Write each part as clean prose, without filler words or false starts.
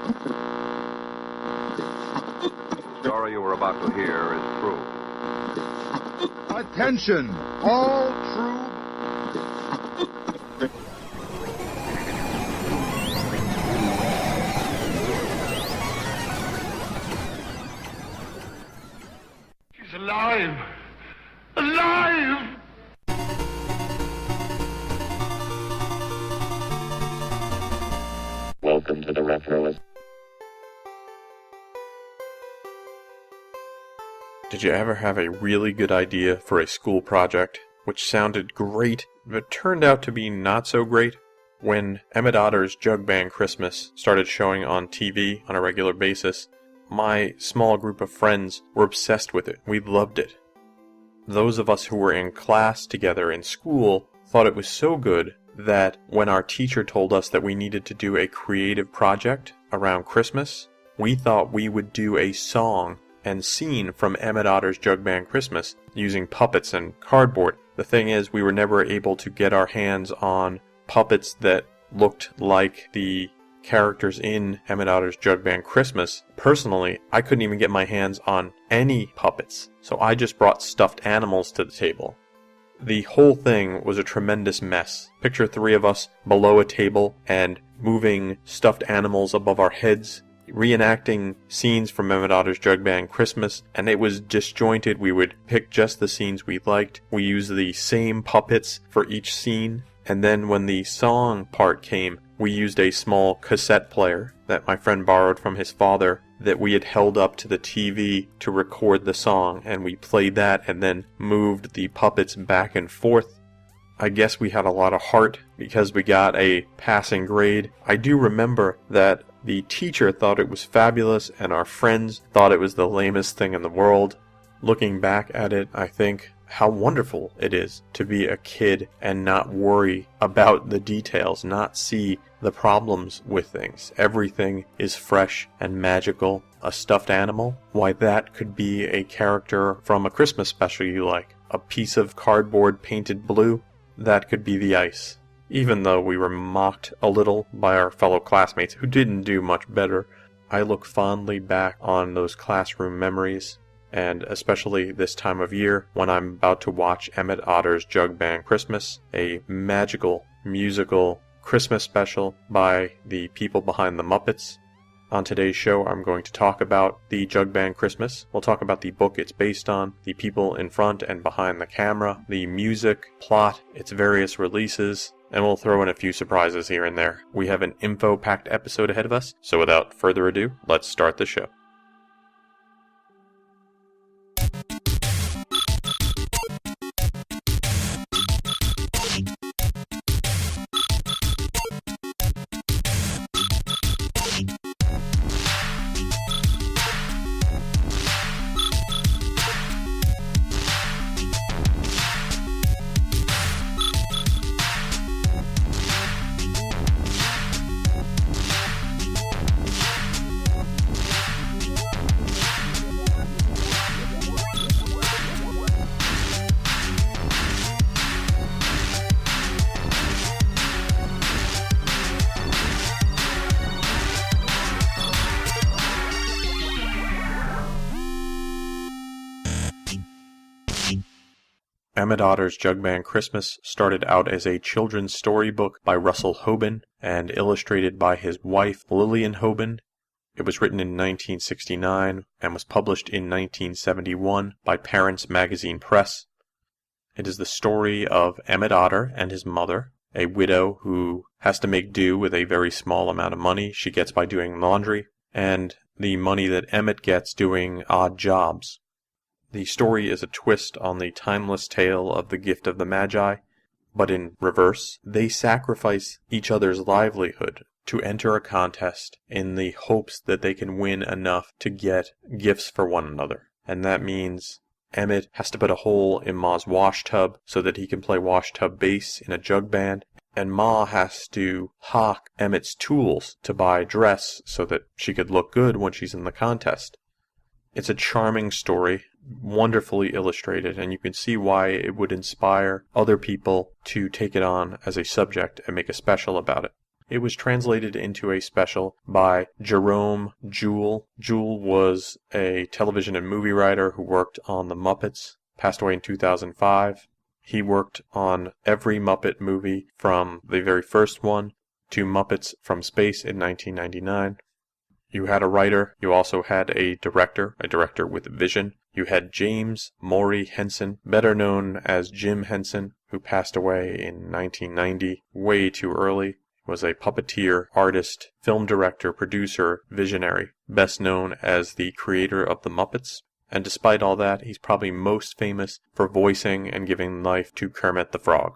The story you are about to hear is true. Attention, all true. She's alive! Alive! Welcome to the Retroist. Did you ever have a really good idea for a school project, which sounded great, but turned out to be not so great? When Emmett Otter's Jug Band Christmas started showing on TV on a regular basis, my small group of friends were obsessed with it. We loved it. Those of us who were in class together in school thought it was so good that when our teacher told us that we needed to do a creative project around Christmas, we thought we would do a song and scene from Emmett Otter's Jug Band Christmas using puppets and cardboard. The thing is, we were never able to get our hands on puppets that looked like the characters in Emmett Otter's Jug Band Christmas. Personally, I couldn't even get my hands on any puppets, so I just brought stuffed animals to the table. The whole thing was a tremendous mess. Picture three of us below a table and moving stuffed animals above our heads, reenacting scenes from Emmett Otter's Jug Band Christmas, and it was disjointed. We would pick just the scenes we liked. We used the same puppets for each scene, and then when the song part came, we used a small cassette player that my friend borrowed from his father that we had held up to the TV to record the song, and we played that and then moved the puppets back and forth. I guess we had a lot of heart because we got a passing grade. I do remember that the teacher thought it was fabulous and our friends thought it was the lamest thing in the world. Looking back at it, I think how wonderful it is to be a kid and not worry about the details, not see the problems with things. Everything is fresh and magical. A stuffed animal? Why, that could be a character from a Christmas special you like. A piece of cardboard painted blue? That could be the ice. Even though we were mocked a little by our fellow classmates who didn't do much better, I look fondly back on those classroom memories, and especially this time of year when I'm about to watch Emmett Otter's Jug Band Christmas, a magical, musical Christmas special by the people behind the Muppets. On today's show, I'm going to talk about the Jug Band Christmas. We'll talk about the book it's based on, the people in front and behind the camera, the music, plot, its various releases, and we'll throw in a few surprises here and there. We have an info-packed episode ahead of us, so without further ado, let's start the show. Emmett Otter's Jug Band Christmas started out as a children's storybook by Russell Hoban and illustrated by his wife Lillian Hoban. It was written in 1969 and was published in 1971 by Parents Magazine Press. It is the story of Emmett Otter and his mother, a widow who has to make do with a very small amount of money she gets by doing laundry, and the money that Emmett gets doing odd jobs. The story is a twist on the timeless tale of the gift of the Magi, but in reverse. They sacrifice each other's livelihood to enter a contest in the hopes that they can win enough to get gifts for one another. And that means Emmett has to put a hole in Ma's wash tub so that he can play wash tub bass in a jug band, and Ma has to hawk Emmett's tools to buy a dress so that she could look good when she's in the contest. It's a charming story, wonderfully illustrated, and you can see why it would inspire other people to take it on as a subject and make a special about it. It was translated into a special by Jerome Jewell. Jewell was a television and movie writer who worked on The Muppets, passed away in 2005. He worked on every Muppet movie from the very first one to Muppets from Space in 1999. You had a writer, you also had a director with vision. You had James Maury Henson, better known as Jim Henson, who passed away in 1990, way too early. He was a puppeteer, artist, film director, producer, visionary, best known as the creator of The Muppets. And despite all that, he's probably most famous for voicing and giving life to Kermit the Frog.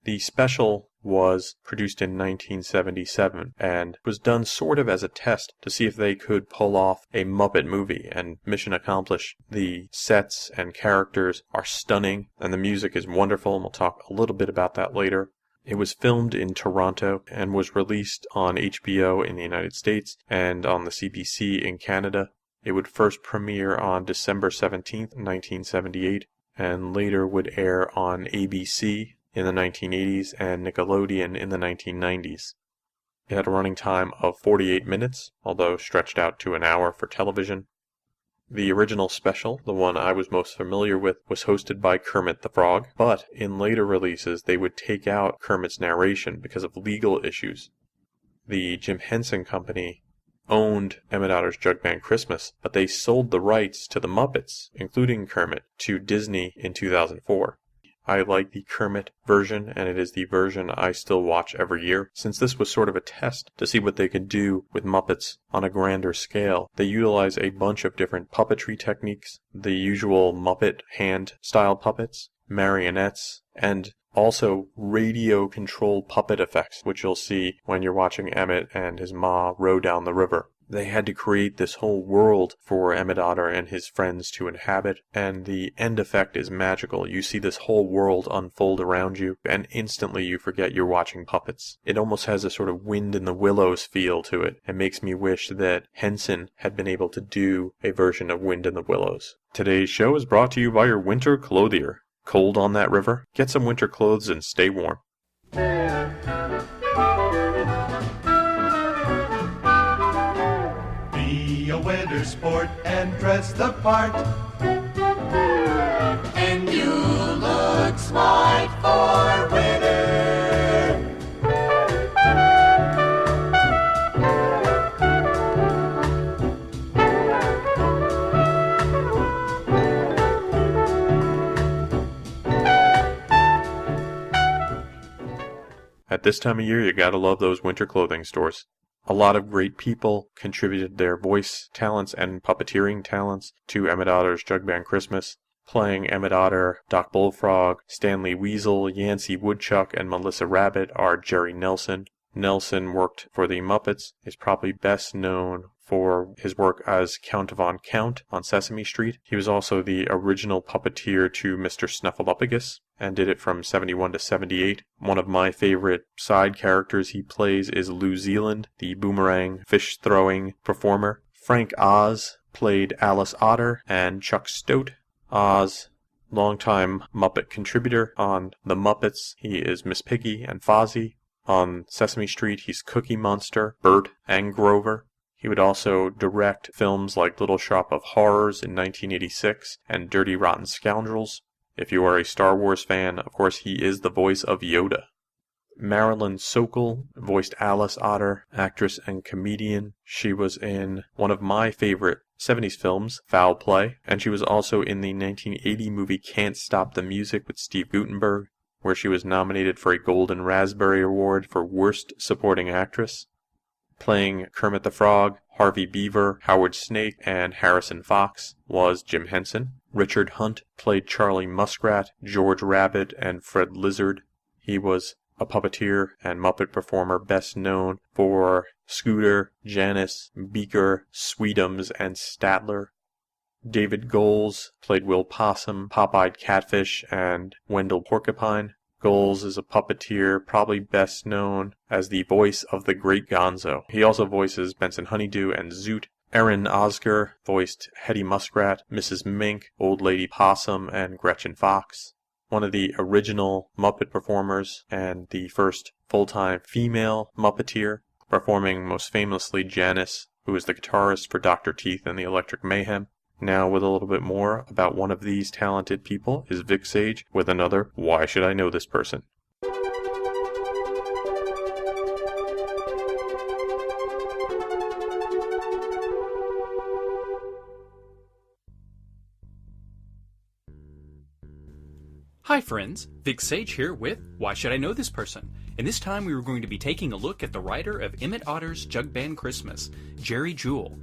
The special was produced in 1977 and was done sort of as a test to see if they could pull off a Muppet movie, and mission accomplished. The sets and characters are stunning and the music is wonderful, and we'll talk a little bit about that later. It was filmed in Toronto and was released on HBO in the United States and on the CBC in Canada. It would first premiere on December 17th, 1978, and later would air on ABC in the 1980s and Nickelodeon in the 1990s. It had a running time of 48 minutes, although stretched out to an hour for television. The original special, the one I was most familiar with, was hosted by Kermit the Frog, but in later releases they would take out Kermit's narration because of legal issues. The Jim Henson Company owned Emmett Otter's Jug Band Christmas, but they sold the rights to the Muppets, including Kermit, to Disney in 2004. I like the Kermit version, and it is the version I still watch every year. Since this was sort of a test to see what they could do with Muppets on a grander scale, they utilize a bunch of different puppetry techniques, the usual Muppet hand-style puppets, marionettes, and also radio-controlled puppet effects, which you'll see when you're watching Emmett and his ma row down the river. They had to create this whole world for Emmett Otter and his friends to inhabit, and the end effect is magical. You see this whole world unfold around you, and instantly you forget you're watching puppets. It almost has a sort of Wind in the Willows feel to it. It makes me wish that Henson had been able to do a version of Wind in the Willows. Today's show is brought to you by your winter clothier. Cold on that river? Get some winter clothes and stay warm. Be a winter sport and dress the part, and you look smart for winter. At this time of year, you gotta love those winter clothing stores. A lot of great people contributed their voice talents and puppeteering talents to Emmett Otter's Jug Band Christmas. Playing Emmett Otter, Doc Bullfrog, Stanley Weasel, Yancey Woodchuck, and Melissa Rabbit are Jerry Nelson. Nelson worked for the Muppets, is probably best known for his work as Count Von Count on Sesame Street. He was also the original puppeteer to Mr. Snuffleupagus, and did it from 71 to 78. One of my favorite side characters he plays is Lou Zealand, the boomerang fish-throwing performer. Frank Oz played Alice Otter, and Chuck Stoat. Oz, longtime Muppet contributor on The Muppets. He is Miss Piggy and Fozzie. On Sesame Street, he's Cookie Monster, Bert, and Grover. He would also direct films like Little Shop of Horrors in 1986 and Dirty Rotten Scoundrels. If you are a Star Wars fan, of course he is the voice of Yoda. Marilyn Sokol voiced Alice Otter, actress and comedian. She was in one of my favorite 70s films, Foul Play, and she was also in the 1980 movie Can't Stop the Music with Steve Guttenberg, where she was nominated for a Golden Raspberry Award for Worst Supporting Actress. Playing Kermit the Frog, Harvey Beaver, Howard Snake, and Harrison Fox was Jim Henson. Richard Hunt played Charlie Muskrat, George Rabbit, and Fred Lizard. He was a puppeteer and Muppet performer best known for Scooter, Janice, Beaker, Sweetums, and Statler. David Goles played Will Possum, Pop-Eyed Catfish, and Wendell Porcupine. Goles is a puppeteer, probably best known as the voice of the Great Gonzo. He also voices Benson Honeydew and Zoot. Aaron Osger voiced Hetty Muskrat, Mrs. Mink, Old Lady Possum, and Gretchen Fox. one of the original Muppet performers and the first full-time female Muppeteer, performing most famously Janice, who is the guitarist for Dr. Teeth and the Electric Mayhem. Now with a little bit more about one of these talented people is Vic Sage with another Why Should I Know This Person? Hi friends, Vic Sage here with Why Should I Know This Person? And this time we were going to be taking a look at the writer of Emmett Otter's Jug Band Christmas, Jerry Jewell.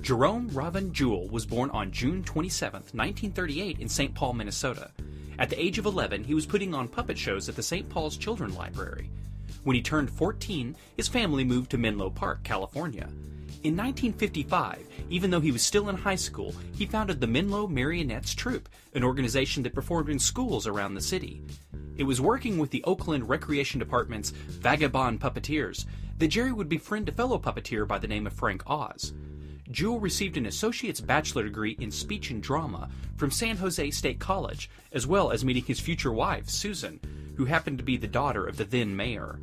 Jerome Robin Jewell was born on June 27, 1938 in St. Paul, Minnesota. At the age of 11, he was putting on puppet shows at the St. Paul's Children's Library. When he turned 14, his family moved to Menlo Park, California. In 1955, even though he was still in high school, he founded the Menlo Marionettes Troupe, an organization that performed in schools around the city. It was working with the Oakland Recreation Department's Vagabond Puppeteers that Jerry would befriend a fellow puppeteer by the name of Frank Oz. Jewell received an associate's bachelor degree in speech and drama from San Jose State College, as well as meeting his future wife, Susan, who happened to be the daughter of the then mayor.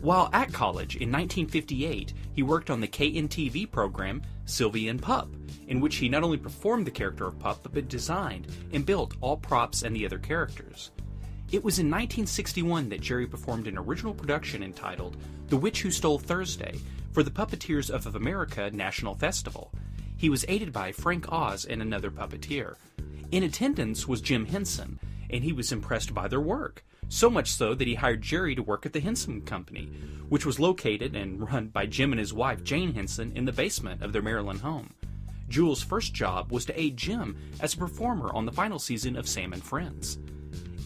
While at college in 1958, he worked on the KNTV program Sylvie and Pup, in which he not only performed the character of Pup, but designed and built all props and the other characters. It was in 1961 that Jerry performed an original production entitled The Witch Who Stole Thursday for the Puppeteers of America National Festival. He was aided by Frank Oz and another puppeteer. In attendance was Jim Henson, and he was impressed by their work. So much so that he hired Jerry to work at the Henson Company, which was located and run by Jim and his wife Jane Henson in the basement of their Maryland home. Jewell's first job was to aid Jim as a performer on the final season of Sam and Friends.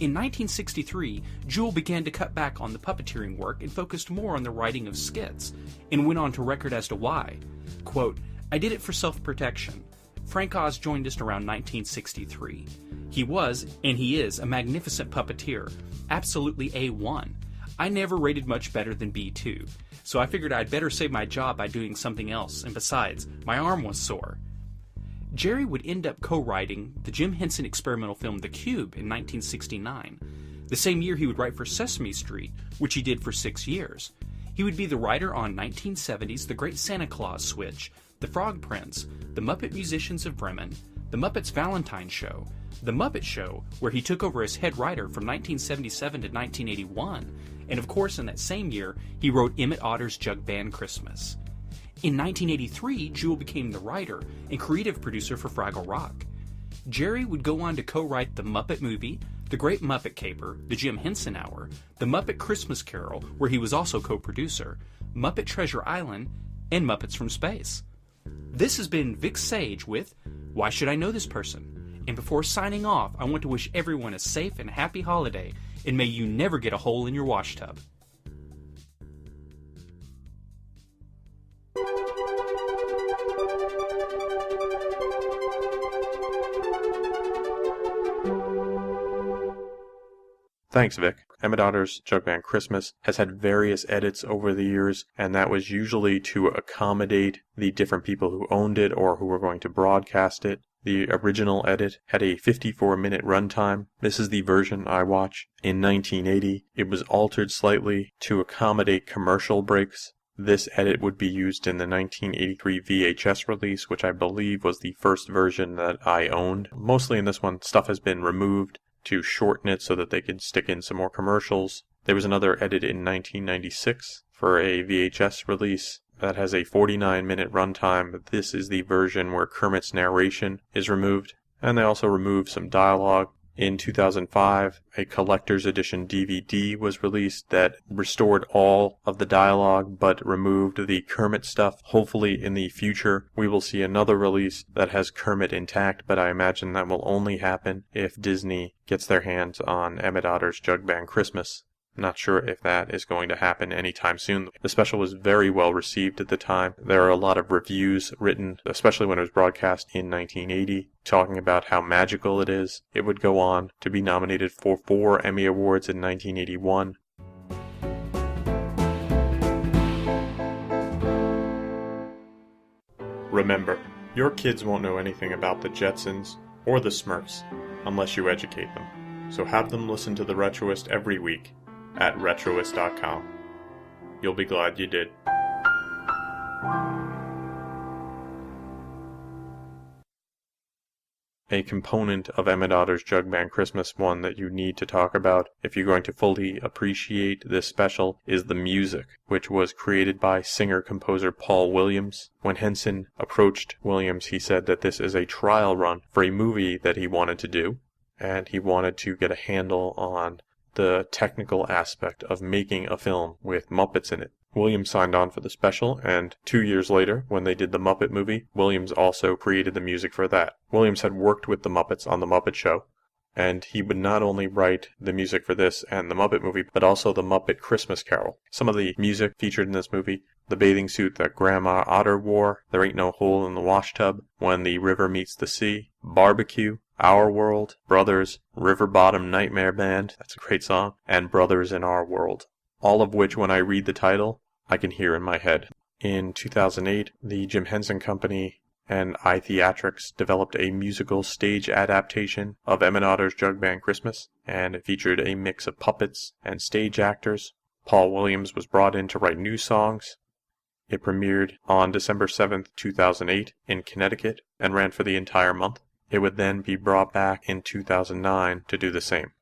In 1963, Jewell began to cut back on the puppeteering work and focused more on the writing of skits, and went on to record as to why. Quote, "I did it for self-protection. Frank Oz joined us around 1963. He was, and he is, a magnificent puppeteer, absolutely A1. I never rated much better than B2, so I figured I'd better save my job by doing something else, and besides, my arm was sore." Jerry would end up co-writing the Jim Henson experimental film The Cube in 1969. The same year he would write for Sesame Street, which he did for 6 years. He would be the writer on 1970's The Great Santa Claus Switch, The Frog Prince, The Muppet Musicians of Bremen, The Muppets Valentine Show, The Muppet Show, where he took over as head writer from 1977 to 1981, and of course in that same year he wrote Emmett Otter's Jug Band Christmas. In 1983, Jewell became the writer and creative producer for Fraggle Rock. Jerry would go on to co-write The Muppet Movie, The Great Muppet Caper, The Jim Henson Hour, The Muppet Christmas Carol, where he was also co-producer, Muppet Treasure Island, and Muppets from Space. This has been Vic Sage with Why Should I Know This Person? And before signing off, I want to wish everyone a safe and happy holiday, and may you never get a hole in your wash tub. Thanks, Vic. Emmett Otter's Jug Band Christmas has had various edits over the years, and that was usually to accommodate the different people who owned it or who were going to broadcast it. The original edit had a 54-minute runtime. This is the version I watch. In 1980, it was altered slightly to accommodate commercial breaks. This edit would be used in the 1983 VHS release, which I believe was the first version that I owned. Mostly in this one, stuff has been removed to shorten it so that they could stick in some more commercials. There was another edit in 1996 for a VHS release that has a 49-minute runtime, but this is the version where Kermit's narration is removed. And they also removed some dialogue. In 2005, a collector's edition DVD was released that restored all of the dialogue but removed the Kermit stuff. Hopefully in the future we will see another release that has Kermit intact, but I imagine that will only happen if Disney gets their hands on Emmett Otter's Jug Band Christmas. Not sure if that is going to happen anytime soon. The special was very well received at the time. There are a lot of reviews written, especially when it was broadcast in 1980, talking about how magical it is. It would go on to be nominated for 4 Emmy Awards in 1981. Remember, your kids won't know anything about the Jetsons or the Smurfs unless you educate them. so have them listen to The Retroist every week at retroist.com. You'll be glad you did. A component of Emmett Otter's Jug Band Christmas one that you need to talk about if you're going to fully appreciate this special is the music, which was created by singer-composer Paul Williams. When Henson approached Williams, he said that this is a trial run for a movie that he wanted to do, and he wanted to get a handle on the technical aspect of making a film with Muppets in it. Williams signed on for the special, and 2 years later, when they did the Muppet movie, Williams also created the music for that. Williams had worked with the Muppets on The Muppet Show, and he would not only write the music for this and the Muppet movie, but also the Muppet Christmas Carol. Some of the music featured in this movie: the bathing suit that Grandma Otter wore, There Ain't No Hole in the Wash Tub, When the River Meets the Sea, Barbecue, Our World, Brothers, River Bottom Nightmare Band, that's a great song, and Brothers in Our World. All of which, when I read the title, I can hear in my head. In 2008, the Jim Henson Company and iTheatrics developed a musical stage adaptation of Emmett Otter's Jug Band Christmas, and it featured a mix of puppets and stage actors. Paul Williams was brought in to write new songs. It premiered on December 7th, 2008 in Connecticut and ran for the entire month. It would then be brought back in 2009 to do the same.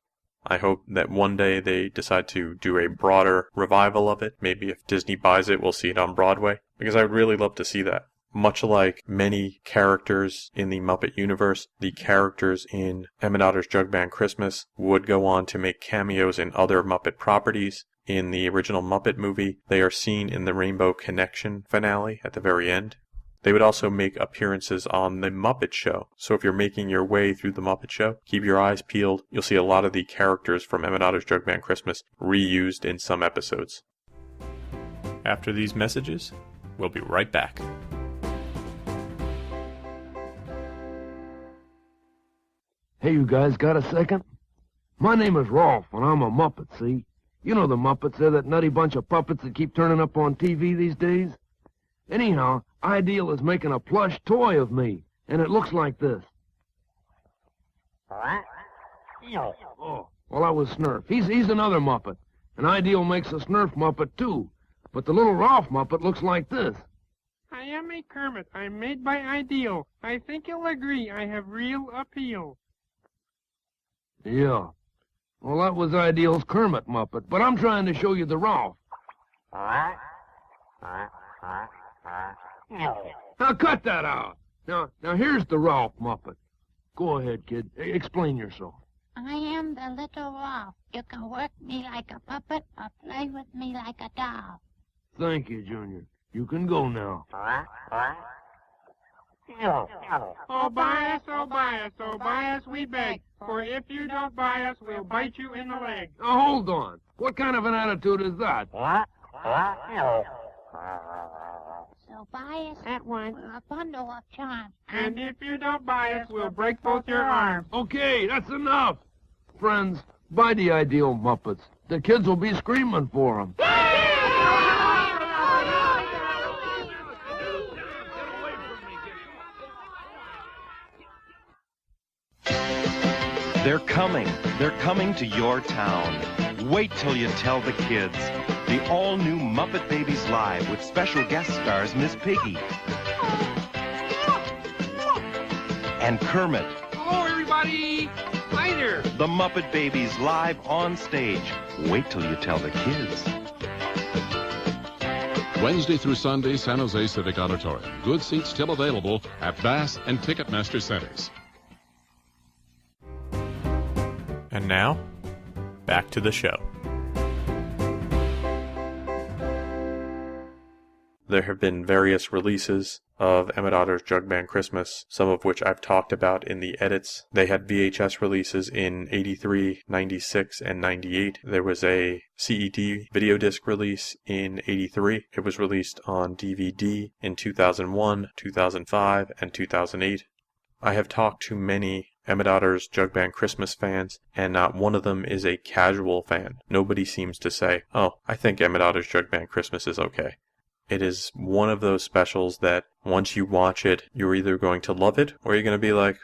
I hope that one day they decide to do a broader revival of it. Maybe if Disney buys it, we'll see it on Broadway, because I would really love to see that. Much like many characters in the Muppet universe, the characters in Emmett Otter's Jug Band Christmas would go on to make cameos in other Muppet properties. In the original Muppet movie, they are seen in the Rainbow Connection finale at the very end. They would also make appearances on The Muppet Show, so if you're making your way through The Muppet Show, keep your eyes peeled. You'll see a lot of the characters from Emmett Otter's Jug Band Christmas reused in some episodes. After these messages, we'll be right back. Hey, you guys got a second? My name is Rolf, and I'm a Muppet, see? You know the Muppets, they're that nutty bunch of puppets that keep turning up on TV these days. Anyhow, Ideal is making a plush toy of me, and it looks like this. Oh, well, that was Snurf. He's another Muppet, and Ideal makes a Snurf Muppet, too. But the little Rolf Muppet looks like this. I am a Kermit. I'm made by Ideal. I think you'll agree I have real appeal. Yeah. Well, that was Ideal's Kermit Muppet, but I'm trying to show you the Rolf. Now, cut that out. Now, here's the Rolf Muppet. Go ahead, kid. Explain yourself. I am the little Rolf. You can work me like a puppet or play with me like a doll. Thank you, Junior. You can go now. Oh, buy us, oh, buy us, oh, buy us, we beg. For if you don't buy us, we'll bite you in the leg. Now, hold on. What kind of an attitude is that? So buy us At once. for a bundle of charms. And if you don't buy us, we'll break both your arms. Okay, that's enough. Friends, buy the Ideal Muppets. The kids will be screaming for them. They're coming. They're coming to your town. Wait till you tell the kids. The all-new Muppet Babies Live with special guest stars Miss Piggy and Kermit. Hello, everybody. Hi there. The Muppet Babies live on stage. Wait till you tell the kids. Wednesday through Sunday, San Jose Civic Auditorium. Good seats still available at Bass and Ticketmaster centers. And now, back to the show. There have been various releases of Emmett Otter's Jug Band Christmas, some of which I've talked about in the edits. They had VHS releases in 83, 96, and 98. There was a CED video disc release in 83. It was released on DVD in 2001, 2005, and 2008. I have talked to many Emmett Otter's Jug Band Christmas fans, and not one of them is a casual fan. Nobody seems to say, oh, I think Emmett Otter's Jug Band Christmas is okay. It is one of those specials that once you watch it, you're either going to love it or you're going to be like,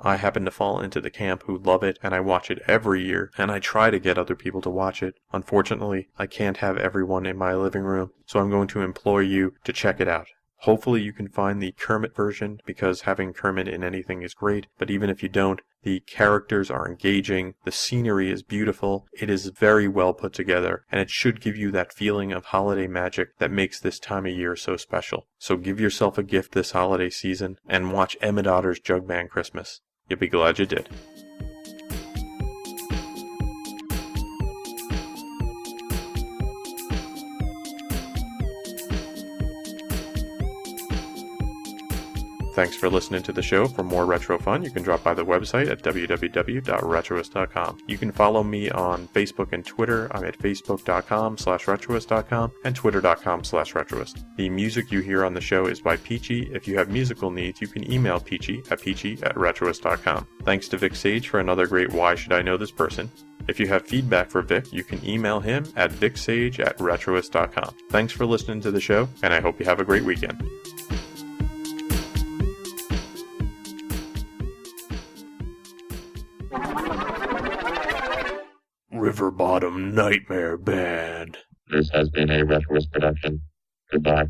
I happen to fall into the camp who love it, and I watch it every year, and I try to get other people to watch it. Unfortunately, I can't have everyone in my living room, so I'm going to implore you to check it out. Hopefully you can find the Kermit version, because having Kermit in anything is great, but even if you don't, the characters are engaging, the scenery is beautiful, it is very well put together, and it should give you that feeling of holiday magic that makes this time of year so special. So give yourself a gift this holiday season, and watch Emmett Otter's Jug Band Christmas. You'll be glad you did. Thanks for listening to the show. For more retro fun, you can drop by the website at www.retroist.com. You can follow me on Facebook and Twitter. I'm at facebook.com/retroist.com and twitter.com/retroist. The music you hear on the show is by Peachy. If you have musical needs, you can email peachy@retroist.com. Thanks to Vic Sage for another great Why Should I Know This Person. If you have feedback for Vic, you can email him at vicsage@retroist.com. Thanks for listening to the show, and I hope you have a great weekend. River Bottom Nightmare Band. This has been a Retroist production. Goodbye.